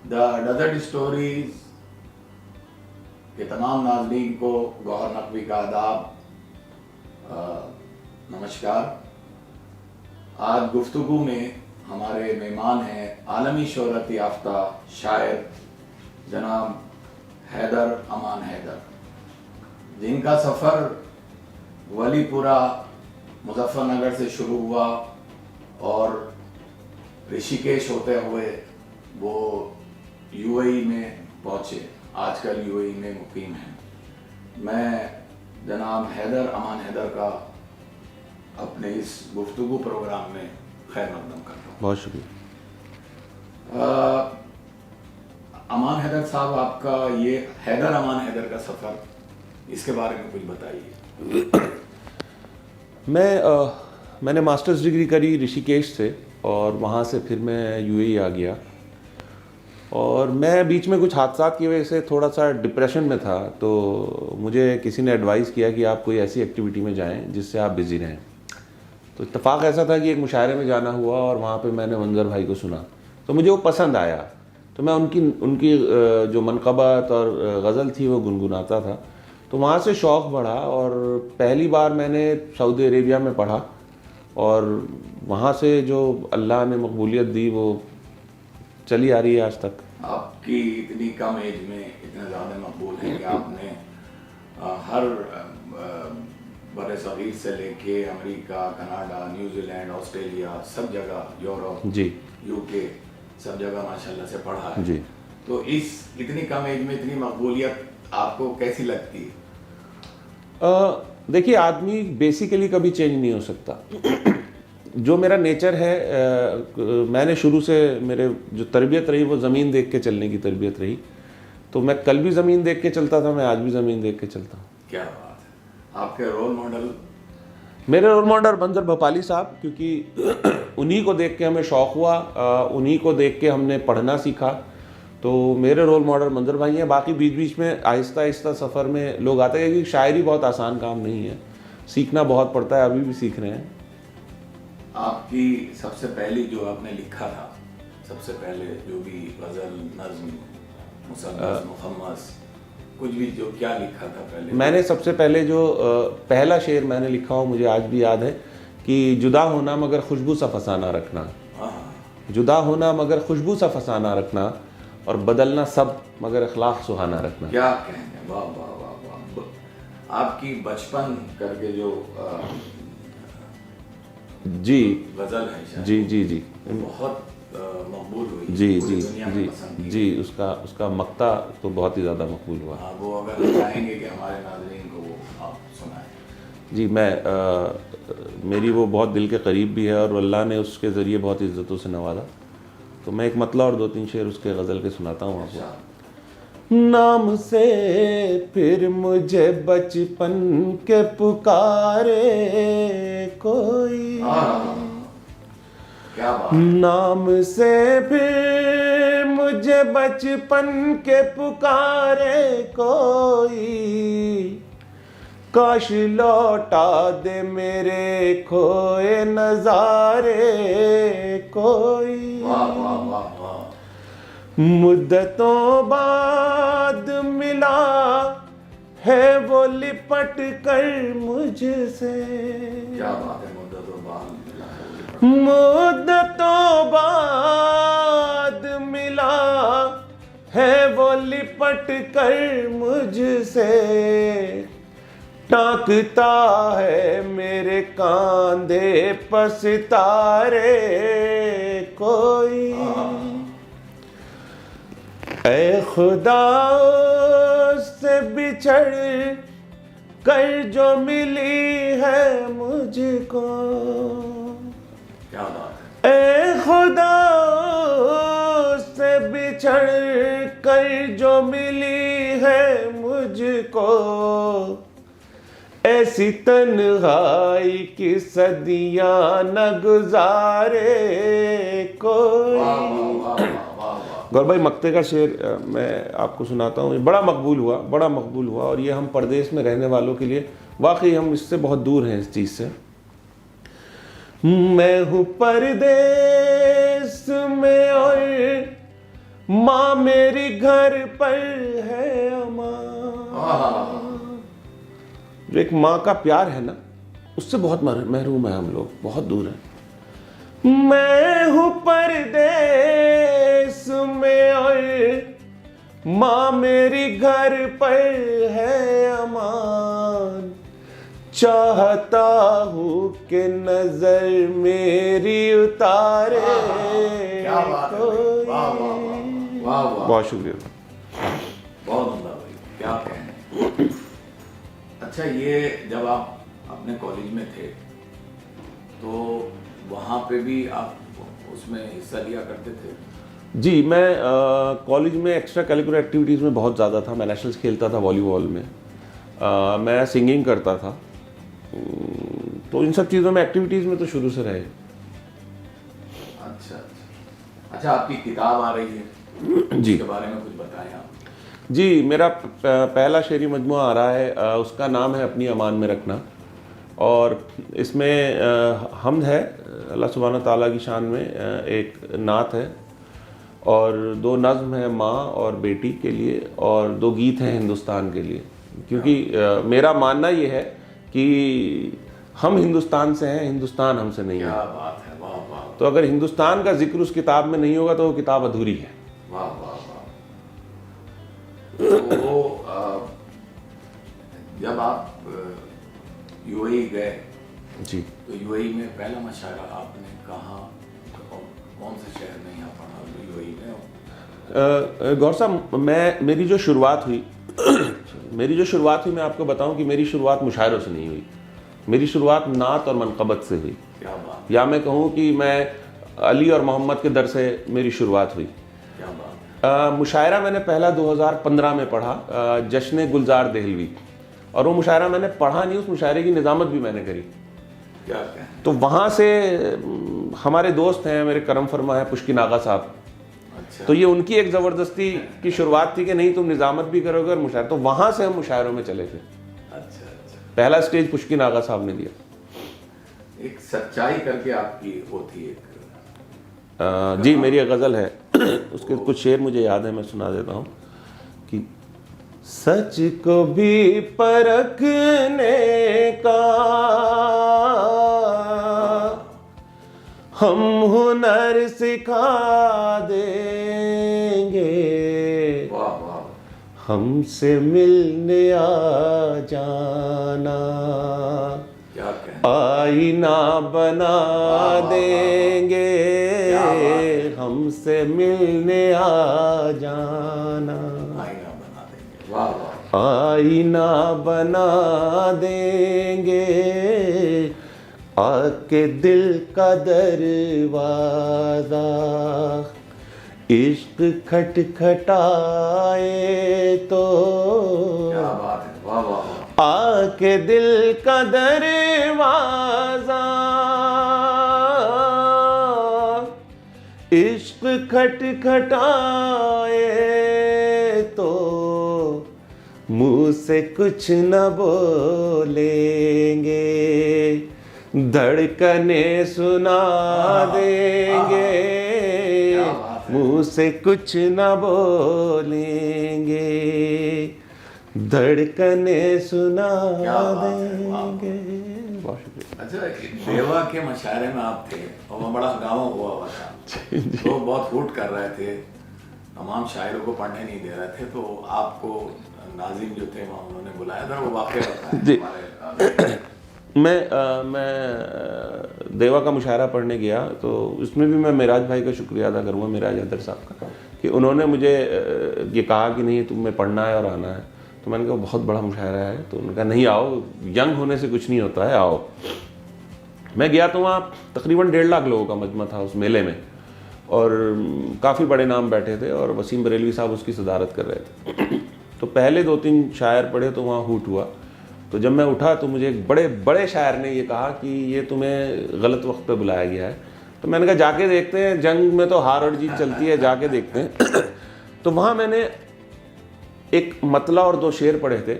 The desert stories के तमाम नाज़रीन को गौहर नकवी का आदाब, नमस्कार। आज गुफ्तगू में हमारे मेहमान हैं आलमी शोहरत याफ्ता शायर जनाब हैदर अमान हैदर, जिनका सफ़र वलीपुरा मुजफ्फरनगर से शुरू हुआ और ऋषिकेश होते हुए वो यूएई में पहुँचे। आजकल यूएई में मुकीम हैं। मैं जनाब हैदर अमान हैदर का अपने इस गुफ्तगू प्रोग्राम में खैर मकदम करता हूँ। बहुत शुक्रिया। अमान हैदर साहब, आपका ये हैदर अमान हैदर का सफ़र, इसके बारे में कुछ बताइए। मैंने मास्टर्स डिग्री करी ऋषिकेश से और वहाँ से फिर मैं यूएई आ गया और मैं बीच में कुछ हादसात की वजह से थोड़ा सा डिप्रेशन में था। तो मुझे किसी ने एडवाइस किया कि आप कोई ऐसी एक्टिविटी में जाएं जिससे आप बिज़ी रहें। तो इत्तेफाक ऐसा था कि एक मुशायरे में जाना हुआ और वहाँ पे मैंने मंजर भाई को सुना तो मुझे वो पसंद आया। तो मैं उनकी जो मनक़बत और गज़ल थी वो गुनगुनाता था। तो वहाँ से शौक़ बढ़ा और पहली बार मैंने सऊदी अरेबिया में पढ़ा और वहाँ से जो अल्लाह ने मकबूलियत दी वो चली आ रही है आज तक। आपकी इतनी कम एज में इतना ज़्यादा मकबूल है कि आपने हर बरसग़ीर से लेके अमेरिका, कनाडा, न्यूजीलैंड, ऑस्ट्रेलिया, सब जगह, यूरोप जी, यूके, सब जगह माशाल्लाह से पढ़ा है। जी। तो इस इतनी कम एज में इतनी मकबूलियत आपको कैसी लगती है? देखिए, आदमी बेसिकली कभी चेंज नहीं हो सकता। जो मेरा नेचर है, मैंने शुरू से मेरे जो तरबियत रही वो ज़मीन देख के चलने की तरबियत रही। तो मैं कल भी ज़मीन देख के चलता था, मैं आज भी ज़मीन देख के चलता हूँ। क्या बात है। आपके रोल मॉडल? मेरे रोल मॉडल मंजर भोपाली साहब, क्योंकि उन्हीं को देख के हमें शौक़ हुआ, उन्हीं को देख के हमने पढ़ना सीखा। तो मेरे रोल मॉडल मंजर भाई हैं। बाकी बीच बीच में आहिस्ता आहिस्ता सफ़र में लोग आते हैं कि शायरी बहुत आसान काम नहीं है, सीखना बहुत पड़ता है, अभी भी सीख रहे हैं। आपकी सबसे पहली जो आपने लिखा था, सबसे पहले जो भी गज़ल, नज़्म, मुसन्नफ़, मुखम्मस, कुछ भी जो क्या लिखा था पहले? मैंने सबसे पहले जो पहला शेर मैंने लिखा हो, मुझे आज भी याद है कि जुदा होना मगर खुशबू सा फसाना रखना, जुदा होना मगर खुशबू सा फसाना रखना और बदलना सब मगर अखलाक सुहाना रखना। क्या कहेंगे, वाह वाह वाह वाह। आपकी बचपन करके जो जी गज़ल है, जी जी जी, बहुत मकबूल हुई जी पूरी जी दुनिया में जी पसंद की। जी, उसका मक्ता तो बहुत ही ज़्यादा मकबूल हुआ। हाँ, वो अगर हम चाहेंगे कि हमारे नाज़रीन को वो आप सुनाएं। जी, मेरी वो बहुत दिल के करीब भी है और अल्लाह ने उसके ज़रिए बहुत इज़्ज़तों से नवाजा। तो मैं एक मतला और दो तीन शेर उसके गज़ल के सुनाता हूँ आपको। नाम से फिर मुझे बचपन के पुकारे कोई, क्या बात। नाम से फिर मुझे बचपन के पुकारे कोई, काश लौटा दे मेरे खोए नजारे कोई। वाह वाह वाह वाह। मुद्दतों बाद मिला है वो लिपट कर मुझसे, क्या बात है। मुद्दतों बाद मिला है, मुद्दतों बाद मिला है वो लिपट कर मुझसे, टांकता है मेरे कांधे पर सितारे कोई। ऐ खुदा उससे बिछड़ कर जो मिली है मुझको, क्या बात है। ऐ खुदा उससे बिछड़ कर जो मिली है मुझको, ऐसी तन्हाई की सदियां न गुजारे कोई। गौर भाई, मक्ते का शेर मैं आपको सुनाता हूँ। बड़ा मकबूल हुआ और ये हम परदेश में रहने वालों के लिए वाकई हम इससे बहुत दूर हैं इस चीज़ से। मैं हूँ परदेश में और माँ मेरी घर पर है अमां। जो एक माँ का प्यार है ना, उससे बहुत महरूम है हम लोग, बहुत दूर है। मैं हूँ परदेस में और माँ मेरी घर पर है अमान। चाहता हूँ कि नजर मेरी उतारे क्या बात है भाई, वाह वाह वाह वाह वाह, बहुत शुक्रिया। बहुत उम्दा भाई, क्या कहें। अच्छा, ये जब आप अपने कॉलेज में थे तो वहाँ पे भी आप उसमें हिस्सा लिया करते थे? जी, मैं कॉलेज में एक्स्ट्रा करिकुलर एक्टिविटीज़ में बहुत ज़्यादा था। मैं नेशनल्स खेलता था वॉलीबॉल में, मैं सिंगिंग करता था, तो इन सब चीज़ों में एक्टिविटीज़ में तो शुरू से रहे। अच्छा अच्छा अच्छा, आपकी किताब आ रही है जी। उसके बारे में कुछ बताएं आप। जी, मेरा पहला शेरी मजमूआ आ रहा है, उसका नाम है अपनी अमान में रखना, और इसमें हम्द है अल्लाह सुब्हानहू तआला की शान में, एक नात है और 2 नज़्म है माँ और बेटी के लिए, और 2 गीत हैं हिंदुस्तान के लिए। क्योंकि मेरा मानना ये है कि हम हिंदुस्तान से हैं, हिंदुस्तान हमसे नहीं है। क्या बात है, वाह वाह तो अगर हिंदुस्तान का जिक्र उस किताब में नहीं होगा तो वो किताब अधूरी है। वाह वाह वाह। तो जब आप यूएई गए जी, तो यूएई में पहला मुशायरा आपने कहाँ, कौन से शहर में यहाँ पढ़ा यूएई में? गौर साहब, मेरी जो शुरुआत हुई मैं आपको बताऊं कि मेरी शुरुआत मुशायरों से नहीं हुई। मेरी शुरुआत नात और मनक़बत से हुई। क्या बात, या मैं कहूं कि मैं अली और मोहम्मद के दर से मेरी शुरुआत हुई। क्या बात। मुशायरा मैंने पहला 2015 में पढ़ा, जश्न गुलजार देहलवी, और वो मुशायरा मैंने पढ़ा नहीं, उस मुशायरे की निज़ामत भी मैंने करी। क्या कहें। तो वहाँ से हमारे दोस्त हैं, मेरे करम फरमा है पुष्किन आगा साहब, अच्छा, तो ये उनकी एक ज़बरदस्ती की शुरुआत थी कि नहीं तुम निज़ामत भी करोगे और मुशायरा, तो वहाँ से हम मुशायरों में चले थे। अच्छा अच्छा। पहला स्टेज पुष्किन आगा साहब ने दिया। एक सच्चाई करके आपकी वो थी एक, जी, मेरी एक गज़ल है, उसके कुछ शेर मुझे याद है, मैं सुना देता हूँ कि सच को भी परखने का हम हुनर सिखा देंगे, वाह वाह, हमसे मिलने आ जाना, क्या कहें। आईना बना देंगे, क्या बात है। हमसे मिलने आ जाना, आईना बना देंगे, वाह वाह, आईना बना देंगे, आके दिल का दरवाजा इश्क खटखटाए तो, क्या बात है, वाह वाह वाह, आके दिल का दरवाजा इश्क खटखटाए तो, मुंह से कुछ न बोलेंगे, धड़कने सुना देंगे, मुंह से कुछ न बोलेंगे, धड़कने सुना क्या बात है, वाह। देंगे। बहुत शुक्रिया। अच्छा, देवा के मुशायरे में आप थे और वहाँ बड़ा हंगामा हुआ हुआ था, तो बहुत हूट कर रहे थे, तमाम शायरों को पढ़ने नहीं दे रहे थे, तो आपको नाजिम जो थे वहाँ उन्होंने बुलाया था, वो वाकया बताया जी। हमारे। मैं देवा का मुशायरा पढ़ने गया, तो उसमें भी मैं मेराज भाई का शुक्रिया अदा करूँगा, मेराज हैदर साहब का, कि उन्होंने मुझे ये कहा कि नहीं तुम्हें पढ़ना है और आना है। तो मैंने कहा बहुत बड़ा मुशायरा है, तो उन्होंने कहा नहीं आओ, यंग होने से कुछ नहीं होता है, आओ। मैं गया तो वहाँ तकरीबन 1.5 लाख लोगों का मजमा था उस मेले में, और काफ़ी बड़े नाम बैठे थे, और वसीम बरेलवी साहब उसकी सदारत कर रहे थे। तो पहले 2-3 शायर पढ़े तो वहाँ हूट हुआ। तो जब मैं उठा तो मुझे एक बड़े बड़े शायर ने ये कहा कि ये तुम्हें गलत वक्त पे बुलाया गया है। तो मैंने कहा जाके देखते हैं, जंग में तो हार और जीत चलती है, जाके देखते हैं। तो वहाँ मैंने एक मतला और 2 शेर पढ़े थे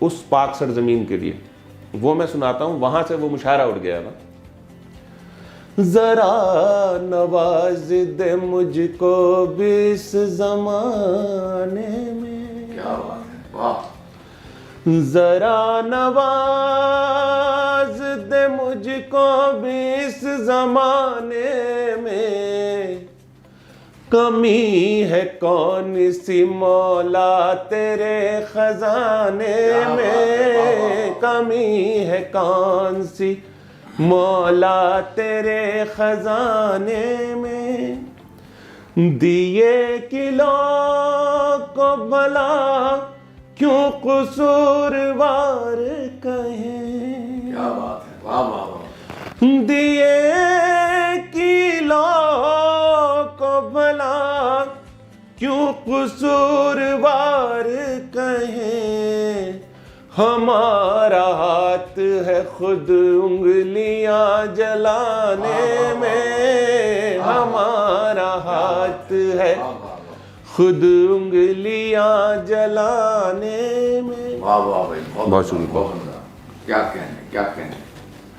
उस पाक सरजमीन के लिए, वो मैं सुनाता हूँ। वहाँ से वो मुशायरा उठ गया था। जरा नवाज दे मुझको भी इस जमाने में। क्या बात है, वाह। जरा नवाज दे मुझको भी इस जमाने में, कमी है कौन सी मौला तेरे खजाने में, कमी है कौन सी मौला तेरे खजाने में। दिए किलो को भला क्यों कसूरवार कहें। क्या बात है, वाह वाह वाह। दिए किलो को भला क्यों कसूरवार कहें। हमारा हाथ है खुद उंगलियां जलाने में, हमारा हाथ है खुद उंगलियां जलाने में। वाह वाह भाई, बहुत शुक्रिया। बहुत उम्दा। क्या कहने, क्या कहने।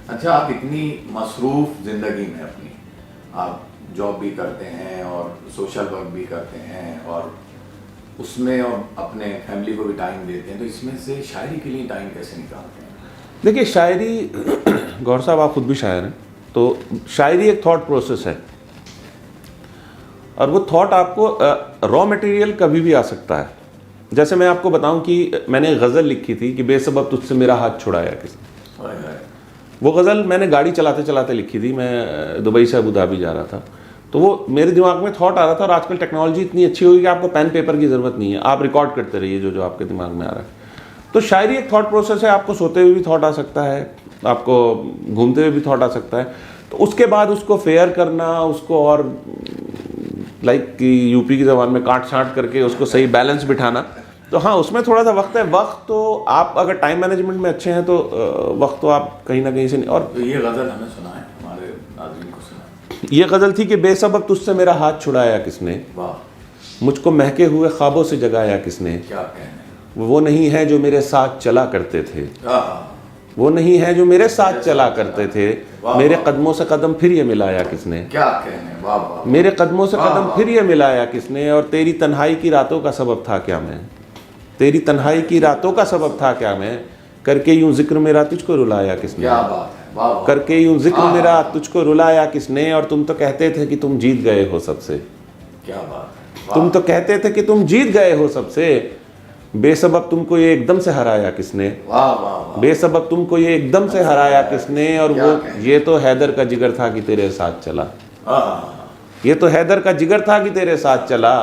अच्छा, आप इतनी मसरूफ जिंदगी में अपनी, आप जॉब भी करते हैं और सोशल वर्क भी करते हैं और उसमें और अपने फैमिली को भी टाइम देते हैं, तो इसमें से शायरी के लिए टाइम कैसे निकालते हैं? देखिए, शायरी गौर साहब आप खुद भी शायर हैं, तो शायरी एक थॉट प्रोसेस है और वो थॉट आपको रॉ मटेरियल कभी भी आ सकता है। जैसे मैं आपको बताऊं कि मैंने गज़ल लिखी थी कि बेसबब तुझसे मेरा हाथ छुड़ाया किसने। हाय हाय। वो गज़ल मैंने गाड़ी चलाते चलाते लिखी थी, मैं दुबई से अबू धाबी जा रहा था, तो वो मेरे दिमाग में थॉट आ रहा था। और आजकल टेक्नोलॉजी इतनी अच्छी होगी कि आपको पेन पेपर की ज़रूरत नहीं है, आप रिकॉर्ड करते रहिए जो जो आपके दिमाग में आ रहा है। तो शायरी एक थॉट प्रोसेस है, आपको सोते हुए भी थॉट आ सकता है, आपको घूमते हुए भी थॉट आ सकता है। तो उसके बाद उसको फेयर करना, उसको और लाइक कि यूपी की ज़बान में काट छाँट करके उसको सही बैलेंस बिठाना, तो हाँ उसमें थोड़ा सा वक्त है। वक्त तो आप अगर टाइम मैनेजमेंट में अच्छे हैं तो वक्त तो आप कहीं ना कहीं से नहीं। और तो ये गज़ल हमें सुना है, हमारे नाज़रीन को सुना। ये गज़ल थी कि बेसबब तुझसे मेरा हाथ छुड़ाया किसने, वाह। मुझको महके हुए ख्वाबों से जगाया किसने। क्या कहने। वो नहीं है जो मेरे साथ चला करते थे, आहा। वो नहीं है जो मेरे साथ चला करते थे, मेरे कदमों से कदम फिर ये मिलाया किसने। क्या कहने, वाह वाह। मेरे कदमों से कदम फिर ये मिलाया किसने। और तेरी तन्हाई की रातों का सबब था क्या मैं, तेरी तन्हाई की रातों का सबब था क्या मैं, करके यूं जिक्र मेरा तुझको रुलाया किसने। क्या बात है, वाह वाह। करके यूं जिक्र मेरा तुझको रुलाया किसने। और तुम तो कहते थे कि तुम जीत गए हो सबसे, क्या बात है, तुम तो कहते थे कि तुम जीत गए हो सबसे, बेसबब तुमको ये एकदम से हराया किसने। वाह वाह वाह। बेसबब तुमको ये एकदम से हराया किसने। और वो ये तो हैदर का जिगर था कि तेरे साथ चला, ये तो हैदर का जिगर था कि तेरे साथ चला,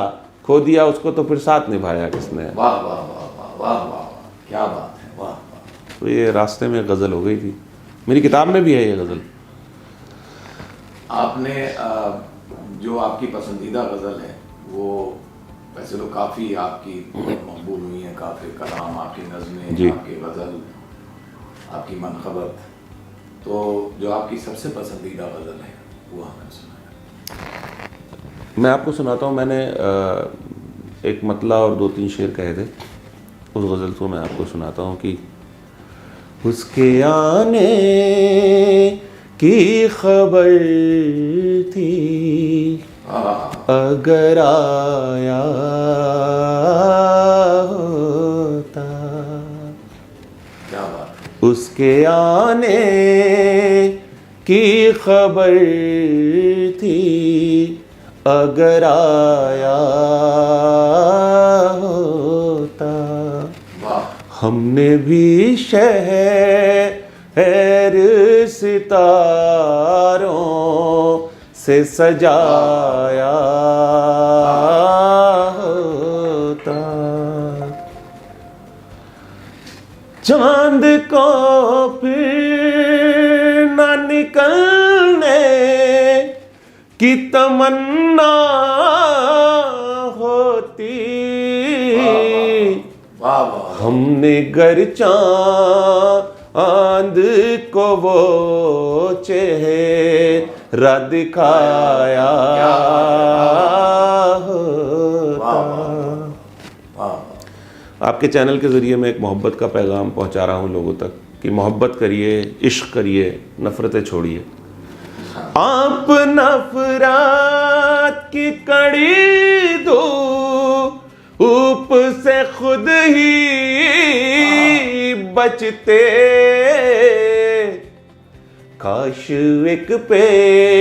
खो दिया उसको तो फिर साथ निभाया किसने। वाह वाह वाह वाह वाह वाह, क्या बात है, वाह वाह। तो ये रास्ते में गज़ल हो गई थी, मेरी किताब में भी है ये गज़ल। आपने जो आपकी पसंदीदा गज़ल है वो वैसे तो काफ़ी आपकी मकबूल हुई है, काफ़ी कलाम, आपकी नज़में, आपकी गज़ल, आपकी मनखबत, तो जो आपकी सबसे पसंदीदा गज़ल है वो हमें सुनाएं। मैं आपको सुनाता हूँ, मैंने एक मतला और 2-3 शेर कहे थे, उस गज़ल को मैं आपको सुनाता हूँ कि उसके आने की खबर थी अगर आया होता, क्या बात। उसके आने की खबर थी अगर आया होता, हमने भी शहर सितारों से सजाया होता, चांद को फिर न निकलने की तमन्ना होती, वाह वाह। हमने गर चांद को वो चेहरा दिखाया होता। आपके चैनल के ज़रिए मैं एक मोहब्बत का पैगाम पहुंचा रहा हूं लोगों तक कि मोहब्बत करिए, इश्क करिए, नफ़रतें छोड़िए। आप नफरत की कड़ी दो ऊप से खुद ही बचते, काश एक पेड़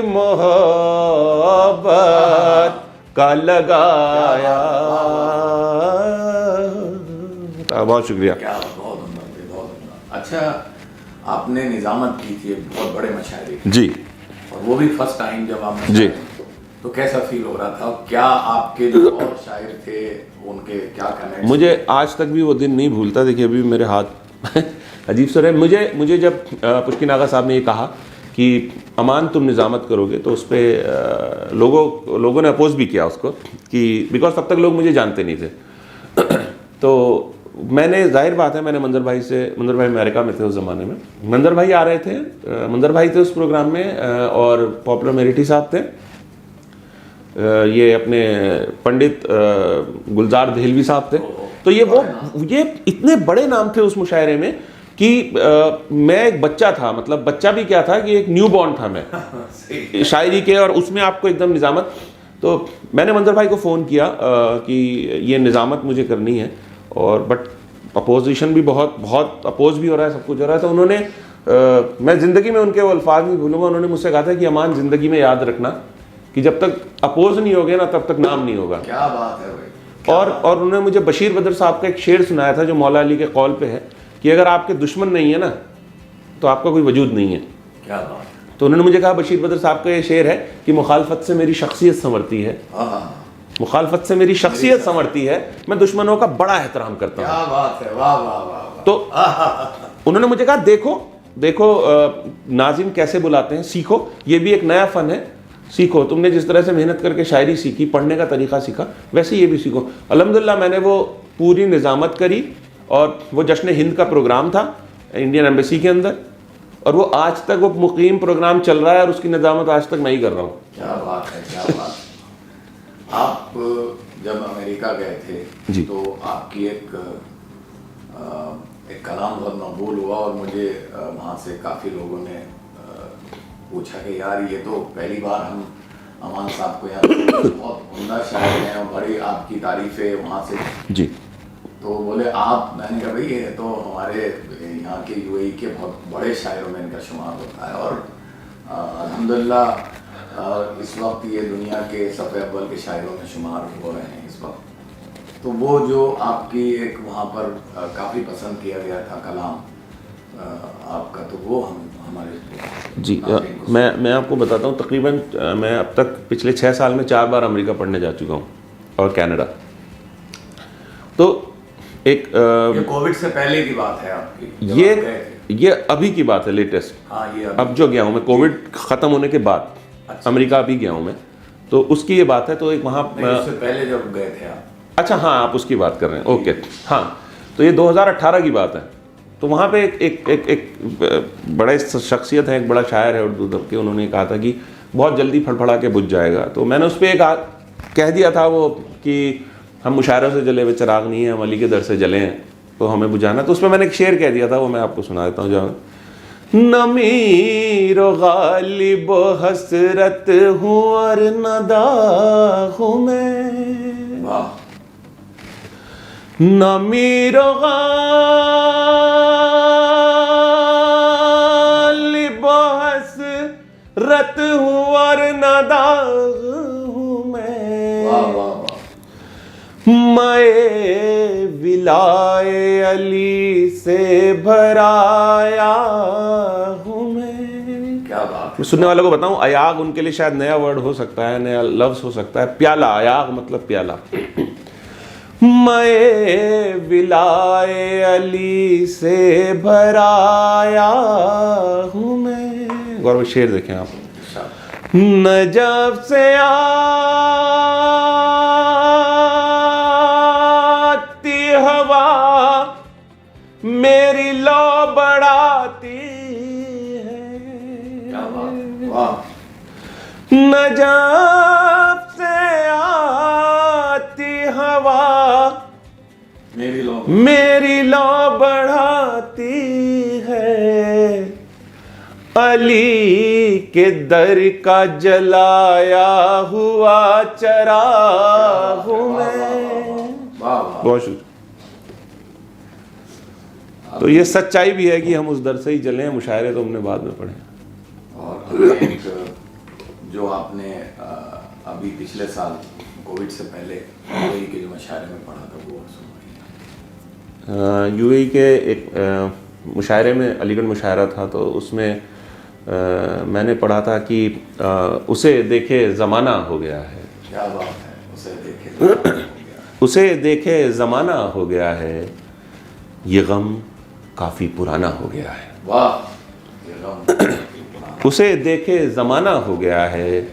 मोहब्बत का लगाया। बहुत शुक्रिया। क्या बहुत उम्दा, बहुत उम्दा। अच्छा, आपने निजामत की थी एक बहुत बड़े मशायरे की, जी, और वो भी फर्स्ट टाइम जब आप जी, तो कैसा फील हो रहा था? क्या आपके जो और शायर थे उनके क्या कनेक्ट? मुझे आज तक भी वो दिन नहीं भूलता। देखिए अभी मेरे हाथ अजीब सा रहे। मुझे जब पुष्किन आगा साहब ने ये कहा कि अमान तुम निज़ामत करोगे, तो उस पर लोगों ने अपोज भी किया उसको, कि बिकॉज तब तक लोग मुझे जानते नहीं थे। तो मैंने, जाहिर बात है, मैंने मंजर भाई अमेरिका में थे उस ज़माने में, मंजर भाई आ रहे थे, मंजर भाई थे उस प्रोग्राम में, और पॉपुलर मेरिटी साहब थे, ये अपने पंडित गुलजार देहलवी साहब थे। तो ये इतने बड़े नाम थे उस मुशायरे में कि मैं एक बच्चा था, मतलब बच्चा भी क्या था कि एक न्यू बॉर्न था मैं शायरी के, और उसमें आपको एकदम निज़ामत। तो मैंने मंजर भाई को फ़ोन किया कि ये निज़ामत मुझे करनी है, और बट अपोजिशन भी बहुत अपोज भी हो रहा है, सब कुछ हो रहा है। तो उन्होंने मैं ज़िंदगी में उनके वो अल्फाज नहीं भूलूंगा, उन्होंने मुझसे कहा था कि अमान ज़िंदगी में याद रखना कि जब तक अपोज नहीं होगे ना तब तक नाम नहीं होगा। क्या बात है भाई। और उन्होंने मुझे बशीर बदर साहब का एक शेर सुनाया था जो मौला अली के कौल पे है कि अगर आपके दुश्मन नहीं है ना तो आपका कोई वजूद नहीं है। क्या बात है। तो उन्होंने मुझे कहा, बशीर बदर साहब का ये शेर है कि मुखालफत से मेरी शख्सियत संवरती है, मुखालफत से मेरी शख्सियत संवरती है, मैं दुश्मनों का बड़ा एहतराम करता हूँ। क्या बात है, वाह वाह वाह। तो उन्होंने मुझे कहा, देखो नाजिम कैसे बुलाते हैं, सीखो, ये भी एक नया फन है, सीखो। तुमने जिस तरह से मेहनत करके शायरी सीखी, पढ़ने का तरीका सीखा, वैसे ये भी सीखो। अल्हम्दुलिल्लाह मैंने वो पूरी निज़ामत करी, और वो जश्न हिंद का प्रोग्राम था इंडियन एम्बेसी के अंदर, और वो आज तक वो मुकीम प्रोग्राम चल रहा है, और उसकी निज़ामत आज तक मैं ही कर रहा हूँ। क्या बात है, क्या बात है। आप जब अमेरिका गए थे जी, तो आपकी एक कलाम बहुत मकबूल हुआ, और मुझे वहाँ से काफ़ी लोगों ने पूछा कि यार ये तो पहली बार हम अमान साहब को यहाँ बहुत उम्दा शायर हैं और बड़ी आपकी तारीफ़ें वहाँ से जी। तो बोले आप, मैंने कहा भाई ये तो हमारे यहाँ के यूएई के बहुत बड़े शायरों में इनका शुमार होता है, और अल्हम्दुलिल्लाह इस वक्त ये दुनिया के सफ़े अव्वल के शायरों में शुमार हो रहे हैं इस वक्त। तो वो जो आपकी एक वहाँ पर काफ़ी पसंद किया गया था कलाम आपका, तो वो हमारे जी मैं आपको बताता हूँ, तकरीबन मैं अब तक पिछले 6 साल में 4 बार अमेरिका पढ़ने जा चुका हूँ, और कनाडा। तो एक ये कोविड से पहले की बात है आपकी? ये अभी की बात है, लेटेस्ट। हाँ, ये अब जो गया हूँ मैं, कोविड ख़त्म होने के बाद अमेरिका अभी गया हूँ मैं, तो उसकी ये बात है। तो एक वहाँ उससे पहले जब गए थे आप? अच्छा, हाँ, आप उसकी बात कर रहे हैं, ओके। हाँ, तो ये 2018 की बात है। तो वहाँ पे एक बड़े शख्सियत है, एक बड़ा शायर है उर्दू दब के, उन्होंने कहा था कि बहुत जल्दी फड़फड़ा के बुझ जाएगा। तो मैंने उस पर एक कह दिया था वो कि हम मुशायरों से जले हुए चिराग नहीं है, हम अली के दर से जले हैं, तो हमें बुझाना। तो उस पर मैंने एक शेर कह दिया था, वो मैं आपको सुना देता हूँ। जहाँ नमीर गालिब हसरत हूँ और नदा हूँ मैं, नमीर गालिब हसरत हूँ और नदा हूँ मैं, मैं विलाए अली से भराया हूँ मैं। क्या बात है। सुनने वालों को बताऊं, अयाग उनके लिए शायद नया वर्ड हो सकता है, नया लफ्ज हो सकता है। प्याला, अयाग मतलब प्याला। मैं विलाए अली से भराया हूँ मैं। गौरव शेर देखें आप। नजफ से आती हवा मेरी लो बढ़ाती है, नजफ से आती हवा मेरी लो बढ़ाती है, अली के दर का जलाया हुआ चराग हूं मैं। बहुत शुक्रिया। तो ये सच्चाई भी है कि हम उस दर से ही जले हैं, मुशायरे तो हमने बाद में पढ़े। और एक जो आपने अभी पिछले साल कोविड से पहले यूएई के जो मुशायरे में पढ़ा था वो सुनाइए। यूएई के एक मुशायरे में, अलीगढ़ मुशायरा था, तो उसमें मैंने पढ़ा था कि उसे देखे ज़माना हो गया है। क्या बात है, उसे देखे ज़माना हो गया है। उसे देखे ज़माना हो गया है, ये गम काफ़ी पुराना हो गया है। वाह, ये गम उसे देखे ज़माना हो गया है,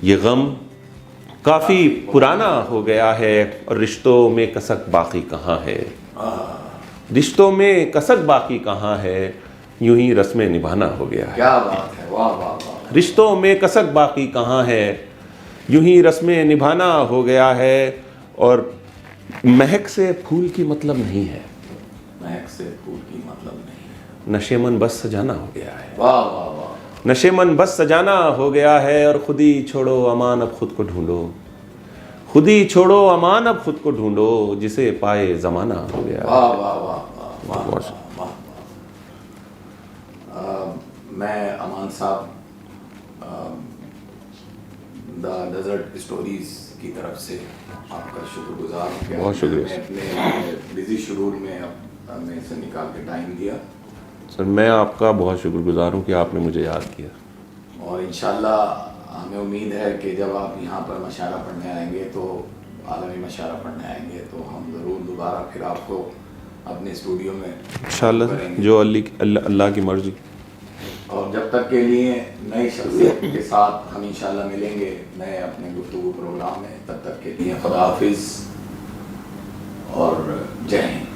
ये गम काफ़ी पुराना हो गया है, और रिश्तों में कसक बाकी कहाँ है। रिश्तों में कसक बाकी कहाँ है, यूं ही रस्में निभाना हो गया है। क्या बात है, वाह वाह वाह। रिश्तों में कसक बाकी कहाँ है, यूं ही रस्में निभाना हो गया है, और महक से फूल की मतलब नहीं है। महक से फूल की मतलब नहीं है। नशेमन बस सजाना हो गया है। वाह वाह वाह। नशेमन बस सजाना हो गया है, और खुद ही छोड़ो अमान अब खुद को ढूंढो। खुद ही छोड़ो अमान अब खुद को ढूंढो, जिसे पाए ज़माना हो गया। वाह वाह वाह वाह वाह वाह। मैं अमान साहब द डेजर्ट स्टोरीज की तरफ से आपका शुक्रगुजार हूँ। बहुत शुक्रिया। मैं अपने बिजी शेड्यूल में मैं इसे निकाल के टाइम दिया। सर, मैं आपका बहुत शुक्रगुजार हूँ कि आपने मुझे याद किया। और इंशाल्लाह हमें उम्मीद है कि जब आप यहाँ पर मशारा पढ़ने आएंगे, तो आलमी मशारा पढ़ने आएंगे, तो हम ज़रूर दोबारा फिर आपको अपने स्टूडियो में इंशाल्लाह, जो अल्लाह की मर्जी। और जब तक के लिए नई शख्सियत के साथ हम इंशाल्लाह मिलेंगे नए अपने गुफ्तगू प्रोग्राम में। तब तक के लिए खुदा हाफिज़ और जय हिंद।